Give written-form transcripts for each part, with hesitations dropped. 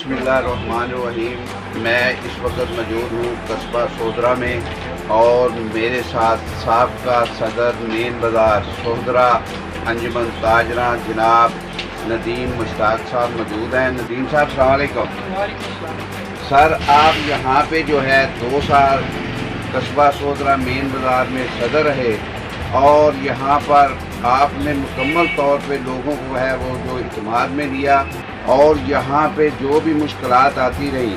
बिस्मिल्लाहिर्रहमानिर्रहीम। मैं इस वक्त मौजूद हूँ कस्बा सोहदरा में और मेरे साथ साबका सदर मेन बाज़ार सोहदरा अंजुमन ताजरा जनाब नदीम मुश्ताक साहब मौजूद हैं। नदीम साहब अस्सलाम वालेकुम। सर, आप यहाँ पे जो है 2 साल कस्बा सोहदरा मेन बाज़ार में सदर रहे और यहाँ पर आपने मुकम्मल तौर पे लोगों को है वो जो इत्मीनान में लिया और यहाँ पे जो भी मुश्किलात आती रही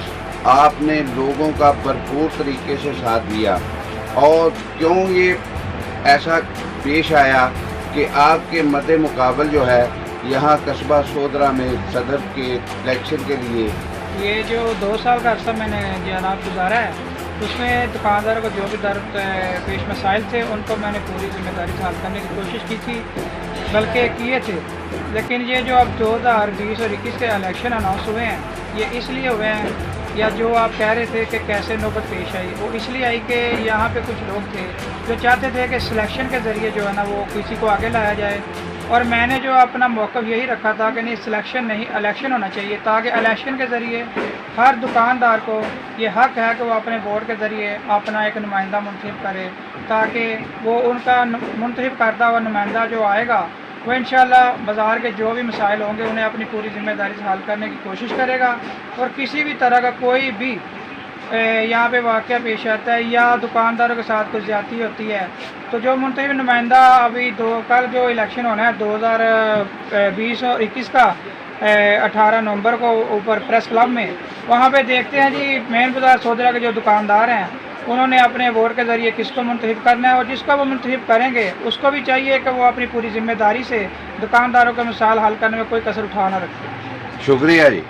आपने लोगों का भरपूर तरीके से साथ दिया। और क्यों ये ऐसा पेश आया कि आपके मद्दे मुकाबल जो है यहाँ कस्बा सोहदरा में सदर के इलेक्शन के लिए ये जो 2 साल का अर्सा मैंने जनाब गुजारा है उसमें दुकानदारों को जो भी दर पेश मसाइल थे उनको मैंने पूरी जिम्मेदारी से हल करने की कोशिश की थी, बल्कि किए थे। लेकिन ये जो अब 2020 और 21 के इलेक्शन अनाउंस हुए हैं ये इसलिए हुए हैं, या जो आप कह रहे थे कि कैसे नौबत पेश आई, वो इसलिए आई कि यहाँ पे कुछ लोग थे जो चाहते थे कि सिलेक्शन के ज़रिए जो है ना वो किसी को आगे लाया जाए। और मैंने जो अपना मौक़िफ़ यही रखा था कि नहीं, सिलेक्शन नहीं इलेक्शन होना चाहिए, ताकि इलेक्शन के ज़रिए हर दुकानदार को ये हक़ है कि वो अपने बोर्ड के ज़रिए अपना एक नुमाइंदा मुंतखब करे, ताकि वो उनका मुंतखब करता हुआ नुमाइंदा जो आएगा वो इंशाअल्लाह बाज़ार के जो भी मसाइल होंगे उन्हें अपनी पूरी ज़िम्मेदारी से हल करने की कोशिश करेगा। और किसी भी तरह का कोई भी यहाँ पे वाक़या पेश आता है या दुकानदारों के साथ कुछ ज़्यादती होती है तो जो मुंतखब नुमाइंदा अभी कल जो इलेक्शन होना है 2020 और 21 का 18 नवंबर को ऊपर प्रेस क्लब में, वहाँ पे देखते हैं जी मेन बाज़ार सोहदरा के जो दुकानदार हैं उन्होंने अपने वोट के ज़रिए किसको मुंतखब करना है और जिसको वो मुंतखब करेंगे उसको भी चाहिए कि वो अपनी पूरी ज़िम्मेदारी से दुकानदारों के मसाइल हल करने में कोई कसर उठा ना रखे। शुक्रिया जी।